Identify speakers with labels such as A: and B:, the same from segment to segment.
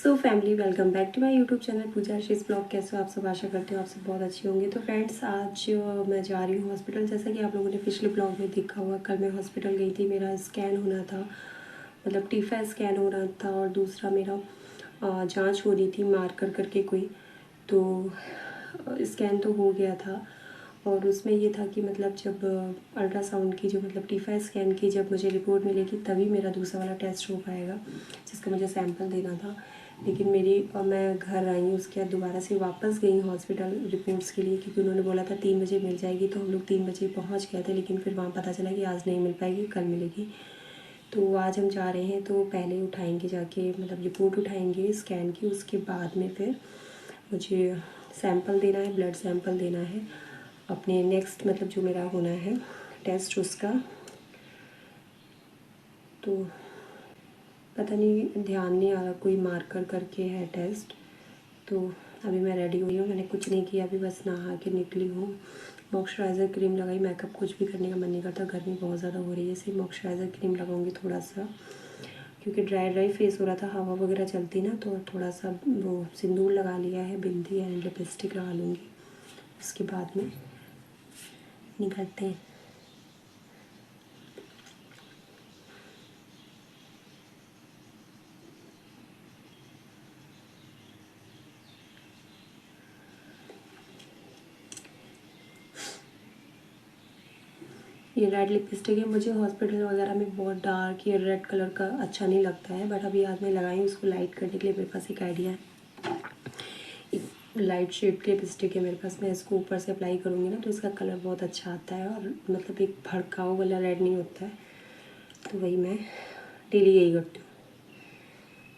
A: So family, welcome back to my YouTube channel Pooja Ashish blog. कैसे हो आप सब? आशा करते हो आप सब बहुत अच्छे होंगे। तो फ्रेंड्स, आज मैं जा रही हूँ हॉस्पिटल। जैसा कि आप लोगों ने पिछले ब्लॉग में देखा हुआ, कल मैं हॉस्पिटल गई थी। मेरा स्कैन होना था, मतलब टीफा स्कैन हो रहा था, और दूसरा मेरा जांच हो रही थी मार्कर करके कोई। तो स्कैन तो हो गया था, और उसमें ये था कि मतलब जब अल्ट्रासाउंड की जो मतलब टीफा स्कैन की जब मुझे रिपोर्ट मिलेगी तभी मेरा दूसरा वाला टेस्ट हो पाएगा, जिसका मुझे सैंपल देना था। लेकिन मैं घर आई हूँ, उसके बाद दोबारा से वापस गई हॉस्पिटल रिपोर्ट्स के लिए, क्योंकि उन्होंने बोला था 3 बजे मिल जाएगी। तो हम लोग 3 बजे पहुँच गए थे, लेकिन फिर वहाँ पता चला कि आज नहीं मिल पाएगी, कल मिलेगी। तो आज हम जा रहे हैं, तो पहले उठाएंगे जाके, मतलब रिपोर्ट उठाएंगे स्कैन की। उसके बाद में फिर मुझे सैंपल देना है, ब्लड सैंपल देना है अपने नेक्स्ट, मतलब जो मेरा होना है टेस्ट उसका। तो पता नहीं, ध्यान नहीं आ रहा, कोई मार्कर करके है टेस्ट। तो अभी मैं रेडी हुई हूँ, मैंने कुछ नहीं किया, अभी बस नहा के निकली हूँ। मॉइस्चराइज़र क्रीम लगाई, मेकअप कुछ भी करने का मन नहीं करता, गर्मी बहुत ज़्यादा हो रही है। सिर्फ मॉइस्चराइज़र क्रीम लगाऊंगी थोड़ा सा, क्योंकि ड्राई फेस हो रहा था, हवा वगैरह चलती ना, तो थोड़ा सा वो सिंदूर लगा लिया है, बिंदी एंड लिपस्टिक लगा लूँगी। उसके बाद में निकलते हैं। ये रेड लिपस्टिक है, मुझे हॉस्पिटल वगैरह में बहुत डार्क ये रेड कलर का अच्छा नहीं लगता है, बट अभी आज मैं लगाई हूँ उसको लाइट करने के लिए। मेरे पास एक आइडिया है, एक लाइट शेड की लिपस्टिक है मेरे पास। मैं इसको ऊपर से अप्लाई करूँगी ना, तो इसका कलर बहुत अच्छा आता है, और मतलब एक भड़काऊ वाला रेड नहीं होता है। तो वही मैं डेली यही करती हूँ।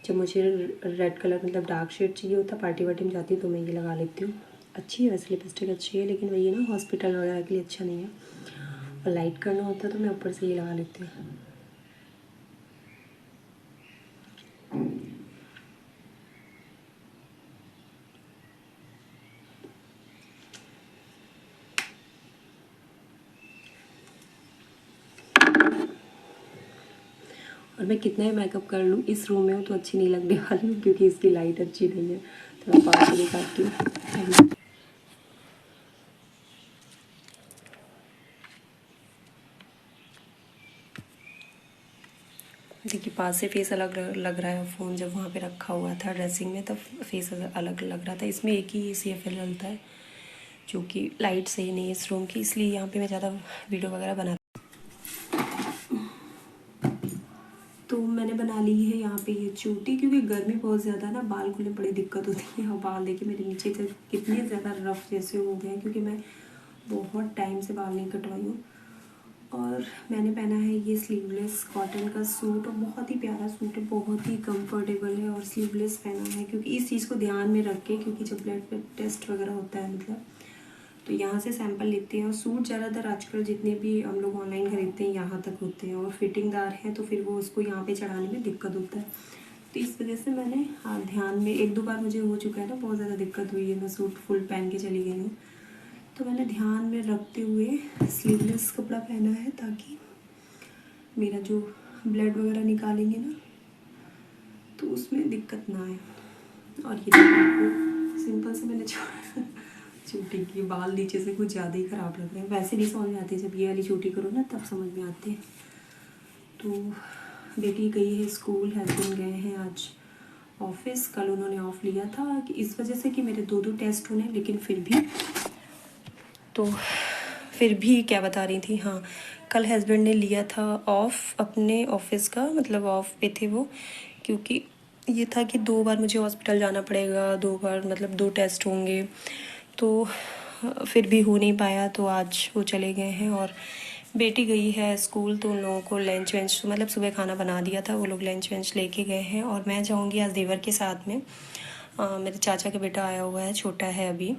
A: जब मुझे रेड कलर मतलब डार्क शेड चाहिए होता, पार्टी वार्टी में जाती हूँ, तो मैं ये लगा लेती हूँ। अच्छी है वैसे लिपस्टिक, अच्छी है, लेकिन वही है ना, हॉस्पिटल वगैरह के लिए अच्छा नहीं है। और लाइट करना होता है तो मैं ऊपर से ये लगा लेती हूँ। और मैं कितना ही मेकअप कर लूँ, इस रूम में हूँ तो अच्छी नहीं लगने वाली हूँ, क्योंकि इसकी लाइट अच्छी नहीं है। थोड़ा पास से दिखाती हूँ। देखिए, पास से फेस अलग लग रहा है। फ़ोन जब वहाँ पे रखा हुआ था ड्रेसिंग में, तब फेस अलग लग रहा था। इसमें एक ही CFL चलता है, जो कि लाइट सही नहीं है इस रूम की, इसलिए यहाँ पे मैं ज़्यादा वीडियो वगैरह बनाती। तो मैंने बना ली है यहाँ पे ये चोटी, क्योंकि गर्मी बहुत ज़्यादा ना, बाल खुलने में बड़ी दिक्कत होती है। और बाल देखिए मेरे नीचे तक कितने ज़्यादा रफ जैसे हो गए हैं, क्योंकि मैं बहुत टाइम से बाल नहीं कटवाई हूँ। और मैंने पहना है ये स्लीवलेस कॉटन का सूट, और बहुत ही प्यारा सूट है, बहुत ही कंफर्टेबल है। और स्लीवलेस पहना है क्योंकि इस चीज़ को ध्यान में रख के, क्योंकि जब ब्लड टेस्ट वगैरह होता है मतलब, तो यहाँ से सैंपल लेते हैं। और सूट ज़्यादातर आजकल जितने भी हम लोग ऑनलाइन खरीदते हैं यहाँ तक होते हैं, और फिटिंगदार हैं, तो फिर वो उसको यहाँ पे चढ़ाने में दिक्कत होता है। तो इस वजह से मैंने ध्यान में, 1-2 बार मुझे हो चुका है ना, बहुत ज़्यादा दिक्कत हुई है, मैं सूट फुल पहन के चली गई हूँ। तो मैंने ध्यान में रखते हुए स्लीवलेस कपड़ा पहना है, ताकि मेरा जो ब्लड वगैरह निकालेंगे ना, तो उसमें दिक्कत ना आए। और ये सिंपल से मैंने चोटी की, बाल नीचे से कुछ ज़्यादा ही ख़राब लग रहे हैं। वैसे नहीं समझ में आते, जब ये वाली चोटी करो ना तब समझ में आते हैं। तो बेटी गई है स्कूल, हस्बैंड गए हैं आज ऑफिस। कल उन्होंने ऑफ लिया था कि इस वजह से कि मेरे 2 टेस्ट होने, लेकिन फिर भी क्या बता रही थी, हाँ, कल हस्बैंड ने लिया था ऑफ अपने ऑफिस का, मतलब ऑफ पे थे वो, क्योंकि ये था कि 2 बार मुझे हॉस्पिटल जाना पड़ेगा, 2 बार मतलब 2 टेस्ट होंगे। तो फिर भी हो नहीं पाया, तो आज वो चले गए हैं। और बेटी गई है स्कूल, तो उन लोगों को लंच वंच, मतलब सुबह खाना बना दिया था, वो लोग लंच वंच लेके गए हैं। और मैं जाऊंगी आज देवर के साथ में। मेरे चाचा का बेटा आया हुआ है, छोटा है अभी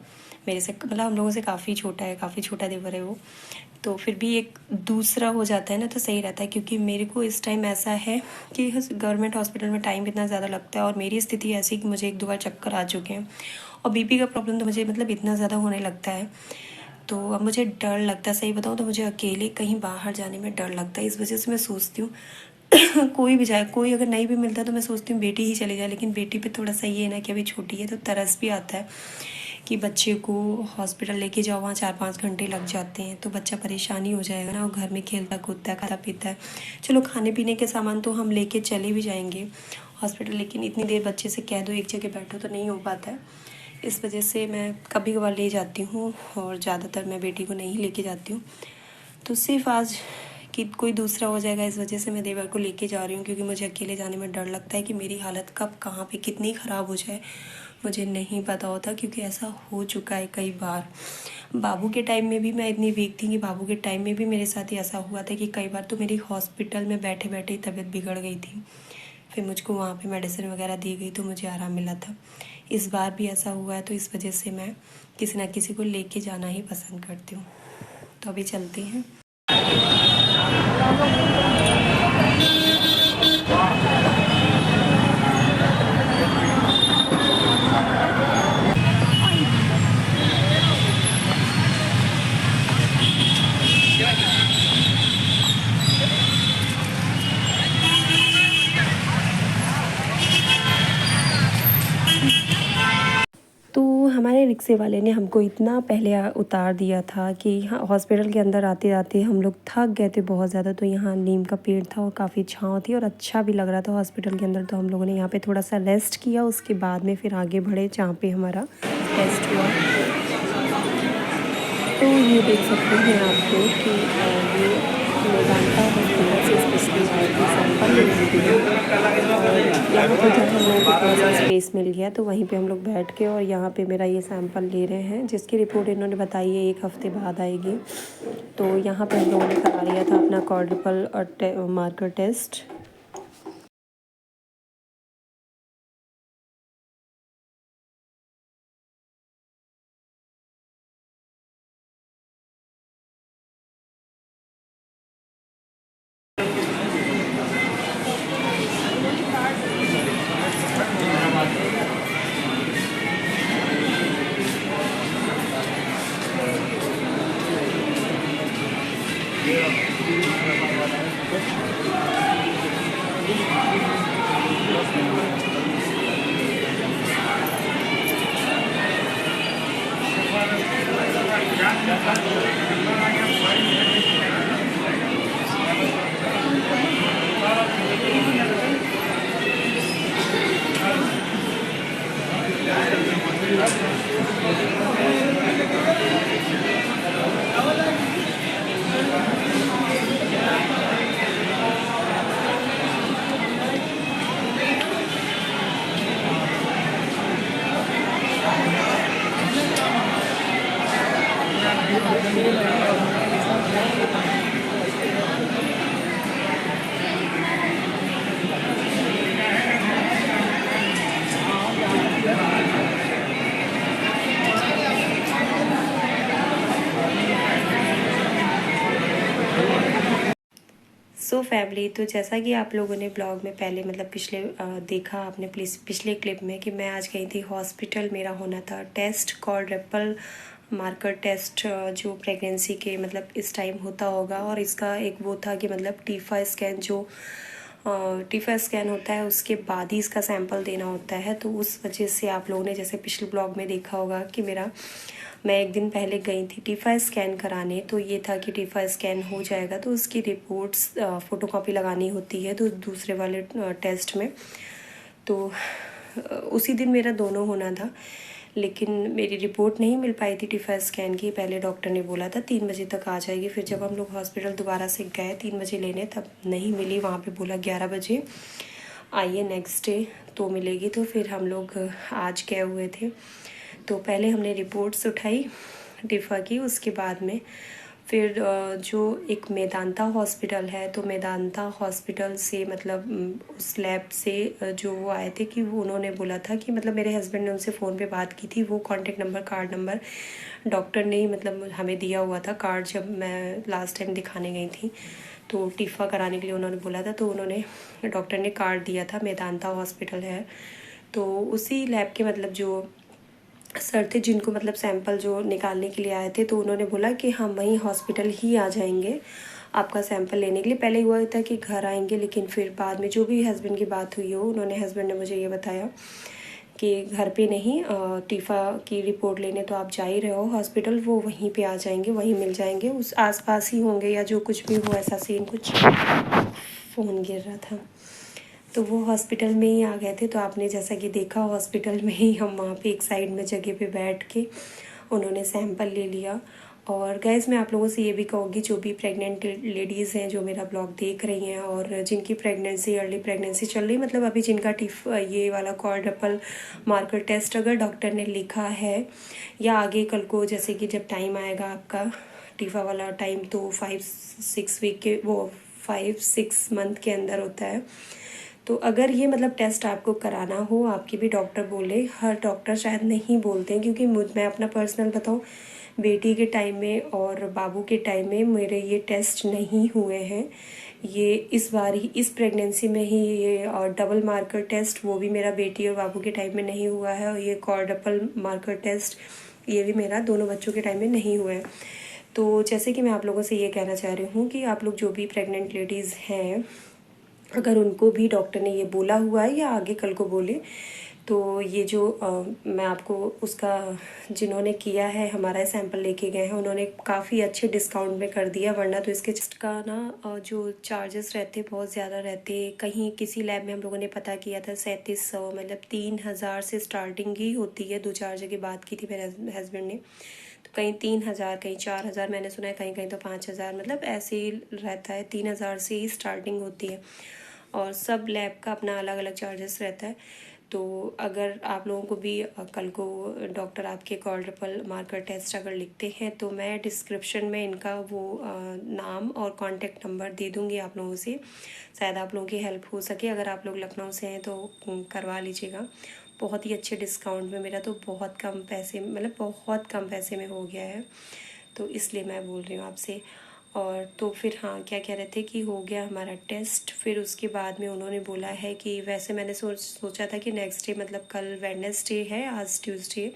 A: मेरे से, मतलब हम लोगों से काफ़ी छोटा है, काफ़ी छोटा देवर है वो। तो फिर भी एक दूसरा हो जाता है ना, तो सही रहता है। क्योंकि मेरे को इस टाइम ऐसा है कि गवर्नमेंट हॉस्पिटल में टाइम इतना ज़्यादा लगता है, और मेरी स्थिति ऐसी कि मुझे 1-2 बार चक्कर आ चुके हैं, और बीपी का प्रॉब्लम तो मुझे मतलब इतना ज़्यादा होने लगता है। तो अब मुझे डर लगता है, सही बताऊँ तो मुझे अकेले कहीं बाहर जाने में डर लगता है। इस वजह से मैं सोचती हूँ कोई भी जाए, कोई अगर नहीं भी मिलता तो मैं सोचती हूँ बेटी ही चली जाए, लेकिन बेटी पे थोड़ा सा ये है ना कि अभी छोटी है तो तरस भी आता है कि बच्चे को हॉस्पिटल लेके जाओ, वहाँ 4-5 घंटे लग जाते हैं तो बच्चा परेशानी हो जाएगा ना, और घर में खेलता कूदता है, खाता पीता है। चलो खाने पीने के सामान तो हम लेके चले भी जाएंगे हॉस्पिटल, लेकिन इतनी देर बच्चे से कह दो एक जगह बैठो तो नहीं हो पाता है। इस वजह से मैं कभी कभार ले जाती हूँ और ज़्यादातर मैं बेटी को नहीं लेके जाती हूँ। तो सिर्फ आज कि कोई दूसरा हो जाएगा इस वजह से मैं देवर को लेके जा रही हूँ, क्योंकि मुझे अकेले जाने में डर लगता है कि मेरी हालत कब कहाँ पे कितनी ख़राब हो जाए मुझे नहीं पता होता, क्योंकि ऐसा हो चुका है कई बार। बाबू के टाइम में भी मैं इतनी वीक थी कि बाबू के टाइम में भी मेरे साथ ही ऐसा हुआ था कि कई बार तो मेरी हॉस्पिटल में बैठे बैठे ही तबीयत बिगड़ गई थी, फिर मुझको वहाँ पे मेडिसिन वगैरह दी गई तो मुझे आराम मिला था। इस बार भी ऐसा हुआ है, तो इस वजह से मैं किसी ना किसी को लेके जाना ही पसंद करती हूँ। तो अभी चलते हैं। तो हमारे रिक्शे वाले ने हमको इतना पहले उतार दिया था कि यहाँ हॉस्पिटल के अंदर आते आते हम लोग थक गए थे बहुत ज़्यादा। तो यहाँ नीम का पेड़ था और काफ़ी छाँव थी और अच्छा भी लग रहा था हॉस्पिटल के अंदर। तो हम लोगों ने यहाँ पे थोड़ा सा रेस्ट किया, उसके बाद में फिर आगे बढ़े जहाँ पे हमारा टेस्ट हुआ। तो ये देख सकते हैं आप लोग कि ये मेदांता हॉस्पिटल से स्पेशली आए थे सैंपल लेने के लिए। और यहाँ पर जब हम लोगों को थोड़ा सा स्पेस मिल गया तो वहीं पे हम लोग बैठ के और यहाँ पे मेरा ये सैंपल ले रहे हैं, जिसकी रिपोर्ट इन्होंने बताई है 1 हफ़्ते बाद आएगी। तो यहाँ पे हम लोगों ने करा लिया था अपना क्वाड्रुपल और मार्कर टेस्ट। सो फैमिली, तो जैसा कि आप लोगों ने ब्लॉग में पहले मतलब पिछले देखा आपने पिछले क्लिप में कि मैं आज गई थी हॉस्पिटल। मेरा होना था टेस्ट क्वाड्रुपल मार्कर टेस्ट, जो प्रेगनेंसी के मतलब इस टाइम होता होगा। और इसका एक वो था कि मतलब टीफा स्कैन, जो टीफा स्कैन होता है उसके बाद ही इसका सैंपल देना होता है। तो उस वजह से आप लोगों ने जैसे पिछले ब्लॉग में देखा होगा कि मैं 1 दिन पहले गई थी टीफा स्कैन कराने। तो ये था कि टीफा स्कैन हो जाएगा तो उसकी रिपोर्ट्स फ़ोटोकॉपी लगानी होती है तो दूसरे वाले टेस्ट में। तो उसी दिन मेरा दोनों होना था, लेकिन मेरी रिपोर्ट नहीं मिल पाई थी टीफा स्कैन की। पहले डॉक्टर ने बोला था 3 बजे तक आ जाएगी। फिर जब हम लोग हॉस्पिटल दोबारा से गए 3 बजे लेने, तब नहीं मिली। वहाँ पे बोला 11 बजे आइए नेक्स्ट डे तो मिलेगी। तो फिर हम लोग आज गए हुए थे। तो पहले हमने रिपोर्ट्स उठाई टीफा की, उसके बाद में फिर जो एक मेदांता हॉस्पिटल है, तो मेदांता हॉस्पिटल से मतलब उस लैब से जो वो आए थे कि वो उन्होंने बोला था कि मतलब मेरे हस्बैंड ने उनसे फ़ोन पे बात की थी। वो contact number, card number doctor ने ही मतलब हमें दिया हुआ था कार्ड, जब मैं लास्ट टाइम दिखाने गई थी। तो टीफा कराने के लिए उन्होंने बोला था, तो उन्होंने डॉक्टर ने कार्ड दिया था, मेदांता हॉस्पिटल है। तो उसी लैब के मतलब जो सर थे जिनको मतलब सैंपल जो निकालने के लिए आए थे, तो उन्होंने बोला कि हम वहीं हॉस्पिटल ही आ जाएंगे आपका सैंपल लेने के लिए। पहले हुआ था कि घर आएंगे, लेकिन फिर बाद में जो भी हस्बैंड की बात हुई हो, उन्होंने हस्बैंड ने मुझे ये बताया कि घर पे नहीं, टीफ़ा की रिपोर्ट लेने तो आप जा ही रहे हो हॉस्पिटल, वो वहीं पे आ जाएंगे, वहीं मिल जाएंगे, उस आसपास ही होंगे या जो कुछ भी हो ऐसा सीन। कुछ फ़ोन गिर रहा था, तो वो हॉस्पिटल में ही आ गए थे। तो आपने जैसा कि देखा हॉस्पिटल में ही हम वहाँ पे एक साइड में जगह पे बैठ के उन्होंने सैंपल ले लिया। और गैस मैं आप लोगों से ये भी कहूँगी, जो भी प्रेग्नेंट लेडीज़ हैं जो मेरा ब्लॉग देख रही हैं और जिनकी प्रेगनेंसी अर्ली प्रेगनेंसी चल रही, मतलब अभी जिनका ये वाला क्वाड्रपल मार्कर टेस्ट अगर डॉक्टर ने लिखा है या आगे कल को जैसे कि जब टाइम आएगा आपका टीफा वाला टाइम, तो 5-6 वीक के वो 5-6 मंथ के अंदर होता है। तो अगर ये मतलब टेस्ट आपको कराना हो, आपके भी डॉक्टर बोले, हर डॉक्टर शायद नहीं बोलते हैं, क्योंकि मैं अपना पर्सनल बताऊं, बेटी के टाइम में और बाबू के टाइम में मेरे ये टेस्ट नहीं हुए हैं। ये इस बार ही इस प्रेगनेंसी में ही ये डबल मार्कर टेस्ट, वो भी मेरा बेटी और बाबू के टाइम में नहीं हुआ है, और ये क्वाड्रपल मार्कर टेस्ट ये भी मेरा दोनों बच्चों के टाइम में नहीं हुआ है। तो जैसे कि मैं आप लोगों से ये कहना चाह रही हूँ कि आप लोग जो भी प्रेग्नेंट लेडीज़ हैं, अगर उनको भी डॉक्टर ने ये बोला हुआ है या आगे कल को बोले, तो ये जो मैं आपको उसका जिन्होंने किया है, हमारा सैंपल लेके गए हैं, उन्होंने काफ़ी अच्छे डिस्काउंट में कर दिया, वरना तो इसके टेस्ट का ना जो चार्जेस रहते बहुत ज़्यादा रहते। कहीं किसी लैब में हम लोगों ने पता किया था 3700, मतलब 3000 से स्टार्टिंग ही होती है। 2-4 जगह बात की थी मेरे हस्बैंड ने, तो कहीं 3000, कहीं 4000, मैंने सुना है कहीं कहीं तो 5000, मतलब ऐसे ही रहता है। 3000 से ही स्टार्टिंग होती है, और सब लैब का अपना अलग अलग चार्जेस रहता है। तो अगर आप लोगों को भी कल को डॉक्टर आपके क्वाड्रपल मार्कर टेस्ट अगर लिखते हैं, तो मैं डिस्क्रिप्शन में इनका वो नाम और कांटेक्ट नंबर दे दूँगी आप लोगों से, शायद आप लोगों की हेल्प हो सके। अगर आप लोग लखनऊ से हैं तो करवा लीजिएगा, बहुत ही अच्छे डिस्काउंट में। मेरा तो बहुत कम पैसे, मतलब बहुत कम पैसे में हो गया है, तो इसलिए मैं बोल रही हूँ आपसे। और तो फिर हाँ, क्या कह रहे थे कि हो गया हमारा टेस्ट। फिर उसके बाद में उन्होंने बोला है कि वैसे मैंने सोचा था कि नेक्स्ट डे, मतलब कल वेडनेसडे है, आज ट्यूसडे,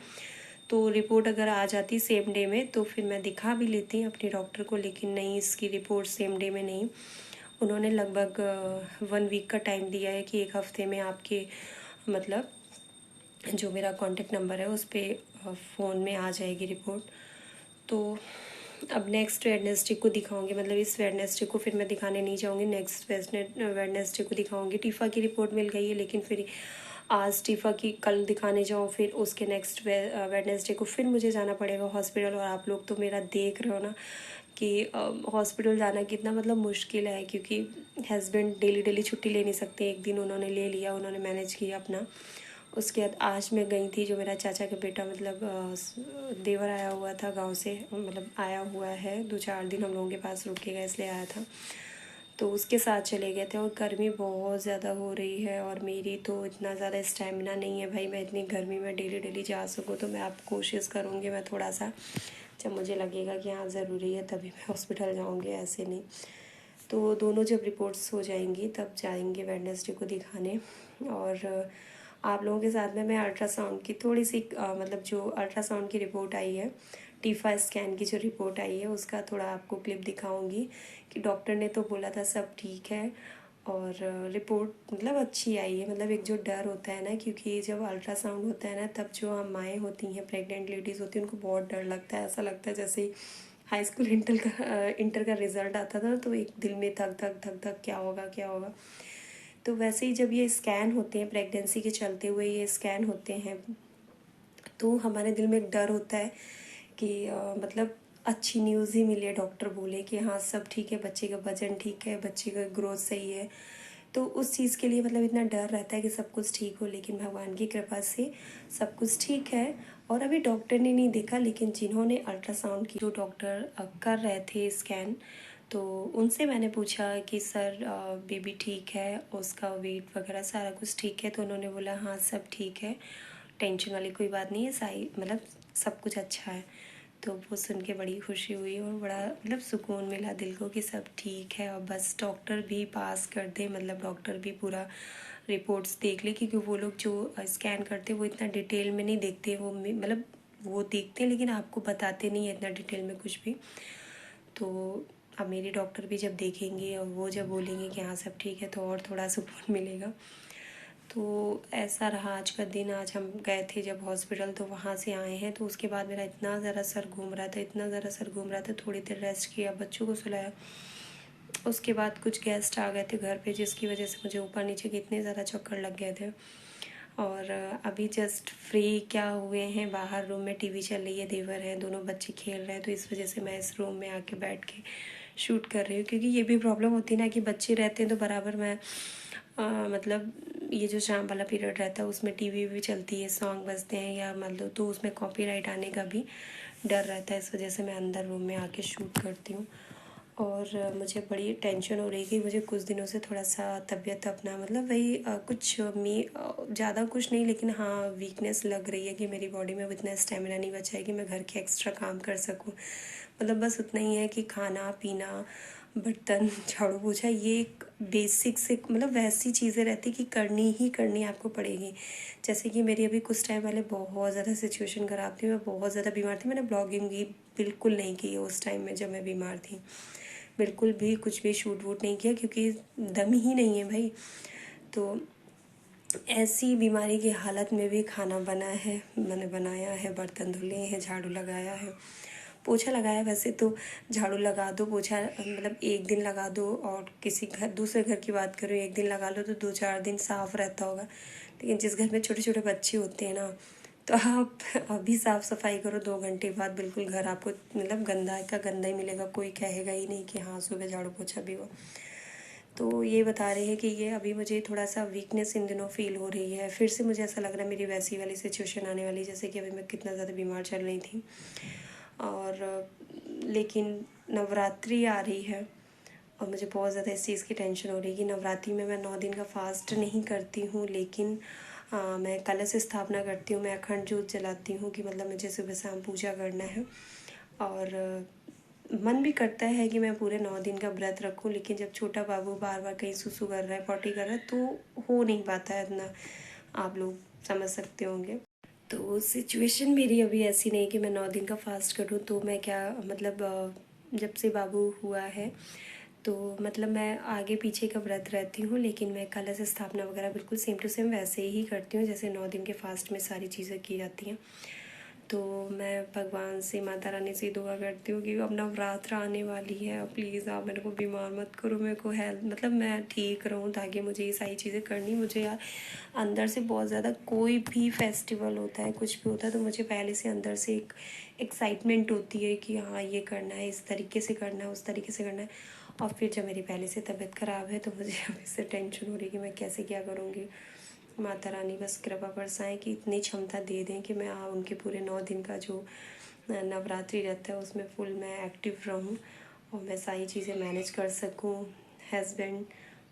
A: तो रिपोर्ट अगर आ जाती सेम डे में तो फिर मैं दिखा भी लेती अपने डॉक्टर को, लेकिन नहीं, इसकी रिपोर्ट सेम डे में नहीं। उन्होंने लगभग 1 वीक का टाइम दिया है कि 1 हफ्ते में आपके मतलब जो मेरा कांटेक्ट नंबर है उस पर फ़ोन में आ जाएगी रिपोर्ट। तो अब नेक्स्ट वेडनेसडे को दिखाऊंगी, मतलब इस वेडनेसडे को फिर मैं दिखाने नहीं जाऊंगी, नेक्स्ट वेडनेसडे को दिखाऊंगी। टीफ़ा की रिपोर्ट मिल गई है, लेकिन फिर आज टीफ़ा की कल दिखाने जाऊँ, फिर उसके नेक्स्ट वेडनेसडे को फिर मुझे जाना पड़ेगा हॉस्पिटल। और आप लोग तो मेरा देख रहे हो ना कि हॉस्पिटल जाना कितना मतलब मुश्किल है, क्योंकि हस्बैंड डेली डेली छुट्टी ले नहीं सकते। एक दिन उन्होंने ले लिया, उन्होंने मैनेज किया अपना। उसके बाद आज मैं गई थी, जो मेरा चाचा का बेटा मतलब देवर आया हुआ था गांव से, मतलब आया हुआ है, 2-4 दिन हम लोगों के पास रुकेगा इसलिए आया था, तो उसके साथ चले गए थे। और गर्मी बहुत ज़्यादा हो रही है, और मेरी तो इतना ज़्यादा स्टेमिना नहीं है भाई, मैं इतनी गर्मी में डेली डेली जा सकूँ। तो मैं आप कोशिश करूँगी, मैं थोड़ा सा जब मुझे लगेगा कि हाँ ज़रूरी है तभी मैं हॉस्पिटल जाऊँगी, ऐसे नहीं। तो दोनों जब रिपोर्ट्स हो जाएंगी तब जाएंगे वेडनेसडे को दिखाने। और आप लोगों के साथ में मैं अल्ट्रासाउंड की थोड़ी सी मतलब जो अल्ट्रासाउंड की रिपोर्ट आई है, टीफा स्कैन की जो रिपोर्ट आई है, उसका थोड़ा आपको क्लिप दिखाऊंगी कि डॉक्टर ने तो बोला था सब ठीक है, और रिपोर्ट मतलब अच्छी आई है। मतलब एक जो डर होता है ना, क्योंकि जब अल्ट्रासाउंड होता है ना, तब जो हम माएँ होती हैं, प्रेग्नेंट लेडीज़ होती हैं, उनको बहुत डर लगता है। ऐसा लगता है जैसे हाई स्कूल इंटर का रिजल्ट आता था, तो एक दिल में धक धक धक धक, क्या होगा क्या होगा। तो वैसे ही जब ये स्कैन होते हैं, प्रेगनेंसी के चलते हुए ये स्कैन होते हैं, तो हमारे दिल में एक डर होता है कि मतलब अच्छी न्यूज़ ही मिले, डॉक्टर बोले कि हाँ सब ठीक है, बच्चे का वजन ठीक है, बच्चे का ग्रोथ सही है। तो उस चीज़ के लिए मतलब इतना डर रहता है कि सब कुछ ठीक हो, लेकिन भगवान की कृपा से सब कुछ ठीक है। और अभी डॉक्टर ने नहीं देखा, लेकिन जिन्होंने अल्ट्रासाउंड की, जो डॉक्टर कर रहे थे स्कैन, तो उनसे मैंने पूछा कि सर बेबी ठीक है, उसका वेट वगैरह सारा कुछ ठीक है? तो उन्होंने बोला हाँ सब ठीक है, टेंशन वाली कोई बात नहीं है, सही मतलब सब कुछ अच्छा है। तो वो सुन के बड़ी खुशी हुई और बड़ा मतलब सुकून मिला दिल को कि सब ठीक है। और बस डॉक्टर भी पास कर दे, मतलब डॉक्टर भी पूरा रिपोर्ट्स देख ले, क्योंकि वो लोग जो स्कैन करते वो इतना डिटेल में नहीं देखते, वो मतलब वो देखते हैं लेकिन आपको बताते नहीं है इतना डिटेल में कुछ भी। तो अब मेरी डॉक्टर भी जब देखेंगे और वो जब बोलेंगे कि हाँ सब ठीक है तो और थोड़ा सुकून मिलेगा। तो ऐसा रहा आज का दिन। आज हम गए थे जब हॉस्पिटल, तो वहाँ से आए हैं तो उसके बाद मेरा इतना ज़्यादा सर घूम रहा था, इतना ज़्यादा सर घूम रहा था। थोड़ी देर रेस्ट किया, बच्चों को सुलाया, उसके बाद कुछ गेस्ट आ गए थे घर पे, जिसकी वजह से मुझे ऊपर नीचे के इतने ज़्यादा चक्कर लग गए थे। और अभी जस्ट फ्री क्या हुए हैं, बाहर रूम में टीवी चल रही है, देवर हैं, दोनों बच्चे खेल रहे हैं, तो इस वजह से मैं इस रूम में आके बैठ के शूट कर रही हूँ। क्योंकि ये भी प्रॉब्लम होती है ना कि बच्चे रहते हैं तो बराबर मैं मतलब ये जो शाम वाला पीरियड रहता है उसमें टीवी भी चलती है, सॉन्ग बजते हैं या मतलब, तो उसमें कॉपीराइट आने का भी डर रहता है। इस वजह से मैं अंदर रूम में आके शूट करती हूँ। और मुझे बड़ी टेंशन हो रही थी, मुझे कुछ दिनों से थोड़ा सा तबीयत अपना मतलब वही कुछ ज़्यादा कुछ नहीं, लेकिन हाँ वीकनेस लग रही है कि मेरी बॉडी में उतना स्टेमिना नहीं बचा है कि मैं घर के एक्स्ट्रा काम कर सकूँ। मतलब बस उतना ही है कि खाना पीना, बर्तन, झाड़ू पोछा, ये एक बेसिक से मतलब वैसी चीज़ें रहती कि करनी ही करनी आपको पड़ेगी। जैसे कि मेरी अभी कुछ टाइम पहले बहुत ज़्यादा सिचुएशन ख़राब थी, मैं बहुत ज़्यादा बीमार थी। मैंने ब्लॉगिंग भी बिल्कुल नहीं की उस टाइम में जब मैं बीमार थी, बिल्कुल भी कुछ भी शूट वूट नहीं किया क्योंकि दम ही नहीं है भाई। तो ऐसी बीमारी की हालत में भी खाना बना है, मैंने बनाया है, बर्तन धुले हैं, झाड़ू लगाया है, पोछा लगाया। वैसे तो झाड़ू लगा दो, पोछा मतलब एक दिन लगा दो, और किसी घर दूसरे घर की बात करूँ एक दिन लगा लो तो 2-4 दिन साफ़ रहता होगा। लेकिन जिस घर में छोटे छोटे बच्चे होते हैं ना, तो आप अभी साफ़ सफाई करो 2 घंटे बाद बिल्कुल घर आपको मतलब गंदा का गंदा ही मिलेगा। कोई कहेगा ही नहीं कि हाँ सुबह झाड़ू पोछा भी हुआ। तो ये बता रहे हैं कि ये अभी मुझे थोड़ा सा वीकनेस इन दिनों फील हो रही है। फिर से मुझे ऐसा लग रहा है मेरी वैसी वाली सिचुएशन आने वाली, जैसे कि अभी मैं कितना ज़्यादा बीमार चल रही थी। और लेकिन नवरात्रि आ रही है और मुझे बहुत ज़्यादा इस चीज़ की टेंशन हो रही है कि नवरात्रि में मैं 9 दिन का फास्ट नहीं करती हूँ, लेकिन मैं कलश स्थापना करती हूँ, मैं अखंड ज्योत जलाती हूँ कि मतलब मुझे सुबह शाम पूजा करना है। और मन भी करता है कि मैं पूरे 9 दिन का व्रत रखूं, लेकिन जब छोटा बाबू बार बार कहीं सुसु कर रहा है, पॉटी कर रहा है, तो हो नहीं पाता है इतना, आप लोग समझ सकते होंगे। तो सिचुएशन मेरी अभी ऐसी नहीं कि मैं 9 दिन का फास्ट करूं। तो मैं क्या मतलब जब से बाबू हुआ है तो मतलब मैं आगे पीछे का व्रत रहती हूँ, लेकिन मैं कलश स्थापना वगैरह बिल्कुल सेम टू सेम वैसे ही करती हूँ जैसे 9 दिन के फास्ट में सारी चीज़ें की जाती हैं। तो मैं भगवान से, माता रानी से दुआ करती हूँ कि अब नवरात्र आने वाली है, प्लीज़ आप मेरे को बीमार मत करो, मेरे को हेल्प मतलब मैं ठीक रहूँ, ताकि मुझे ये सारी चीज़ें करनी। मुझे यार अंदर से बहुत ज़्यादा, कोई भी फेस्टिवल होता है, कुछ भी होता है, तो मुझे पहले से अंदर से एक एक्साइटमेंट होती है कि हाँ ये करना है, इस तरीके से करना है, उस तरीके से करना है। और फिर जब मेरी पहले से तबीयत ख़राब है तो मुझे अब इससे टेंशन हो रही है कि मैं कैसे क्या करूँगी। माता रानी बस कृपा बरसाएं कि इतनी क्षमता दे दें कि मैं उनके पूरे 9 दिन का जो नवरात्रि रहता है उसमें फुल मैं एक्टिव रहूं और मैं सारी चीज़ें मैनेज कर सकूं। हस्बैंड,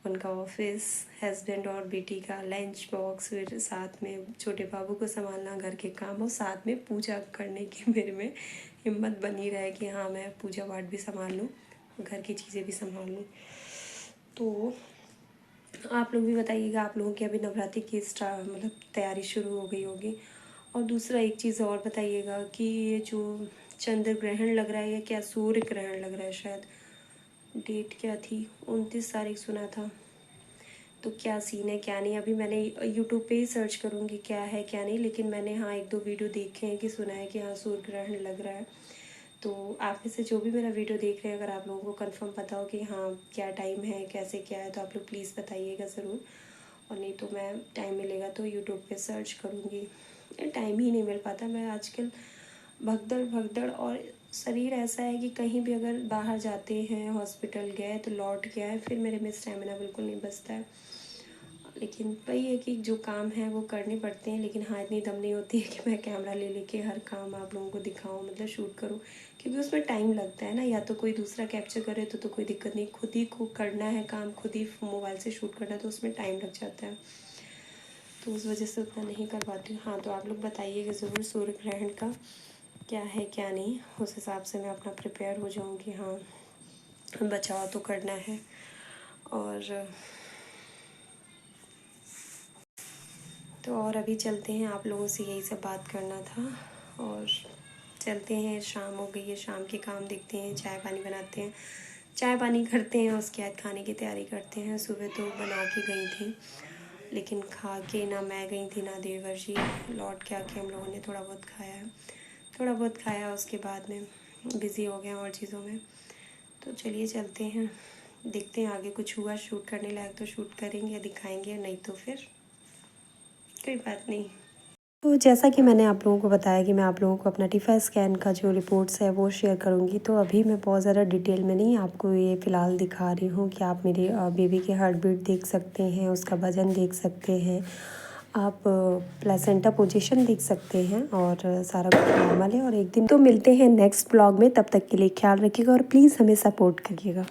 A: उनका ऑफिस, हस्बैंड और बेटी का लंच बॉक्स, फिर साथ में छोटे बाबू को संभालना, घर के काम, और साथ में पूजा करने की मेरे में हिम्मत बनी रहे कि हाँ मैं पूजा पाठ भी संभाल लूँ, घर की चीज़ें भी संभाल लूँ। तो आप लोग भी बताइएगा, आप लोगों की अभी नवरात्रि की मतलब तैयारी शुरू हो गई होगी। और दूसरा एक चीज़ और बताइएगा कि ये जो चंद्र ग्रहण लग रहा है या क्या सूर्य ग्रहण लग रहा है, शायद डेट क्या थी, 29 तारीख सुना था, तो क्या सीन है क्या नहीं। अभी मैंने यूट्यूब पे ही सर्च करूँगी क्या है क्या नहीं, लेकिन मैंने हाँ 1-2 वीडियो देखे हैं कि सुना है कि हाँ सूर्य ग्रहण लग रहा है। तो आप में से जो भी मेरा वीडियो देख रहे हैं, अगर आप लोगों को कंफर्म पता हो कि हाँ क्या टाइम है, कैसे क्या है, तो आप लोग प्लीज़ बताइएगा ज़रूर। और नहीं तो मैं टाइम मिलेगा तो यूट्यूब पे सर्च करूँगी। टाइम ही नहीं मिल पाता, मैं आजकल भगदड़ भगदड़, और शरीर ऐसा है कि कहीं भी अगर बाहर जाते हैं, हॉस्पिटल गए तो लौट के आए, फिर मेरे में स्टेमिना बिल्कुल नहीं बचता है। लेकिन वही है कि जो काम है वो करने पड़ते हैं, लेकिन हाँ इतनी दम नहीं होती है कि मैं कैमरा ले लेके हर काम आप लोगों को दिखाऊं, मतलब शूट करूं, क्योंकि उसमें टाइम लगता है ना। या तो कोई दूसरा कैप्चर करे तो कोई दिक्कत नहीं, खुद ही को करना है काम, खुद ही मोबाइल से शूट करना है, तो उसमें टाइम लग जाता है, तो उस वजह से उतना नहीं कर पाती हूँ। हाँ तो आप लोग बताइएगा ज़रूर सूर्य ग्रहण का क्या है क्या नहीं, उस हिसाब से मैं अपना प्रिपेयर हो जाऊँगी। हाँ बचाव तो करना है। और तो और अभी चलते हैं, आप लोगों से यही सब बात करना था, और चलते हैं। शाम हो गई है, शाम के काम देखते हैं, चाय पानी बनाते हैं, चाय पानी करते हैं, उसके बाद खाने की तैयारी करते हैं। सुबह तो बना के गई थी, लेकिन खा के ना मैं गई थी ना देवर्षि। लौट के आके हम लोगों ने थोड़ा बहुत खाया, उसके बाद में बिज़ी हो गए और चीज़ों में। तो चलिए चलते हैं, देखते हैं आगे कुछ हुआ शूट करने लायक तो शूट करेंगे या दिखाएंगे, नहीं तो फिर कोई बात नहीं। तो जैसा कि मैंने आप लोगों को बताया कि मैं आप लोगों को अपना टीफा स्कैन का जो रिपोर्ट्स है वो शेयर करूंगी। तो अभी मैं बहुत ज़्यादा डिटेल में नहीं आपको ये फ़िलहाल दिखा रही हूँ कि आप मेरे बेबी के हार्ट बीट देख सकते हैं, उसका वज़न देख सकते हैं, आप प्लेसेंटा पोजीशन देख सकते हैं, और सारा कुछ नॉर्मल है। और एक दिन तो मिलते हैं नेक्स्ट ब्लॉग में, तब तक के लिए ख्याल रखिएगा और प्लीज़ हमें सपोर्ट करिएगा।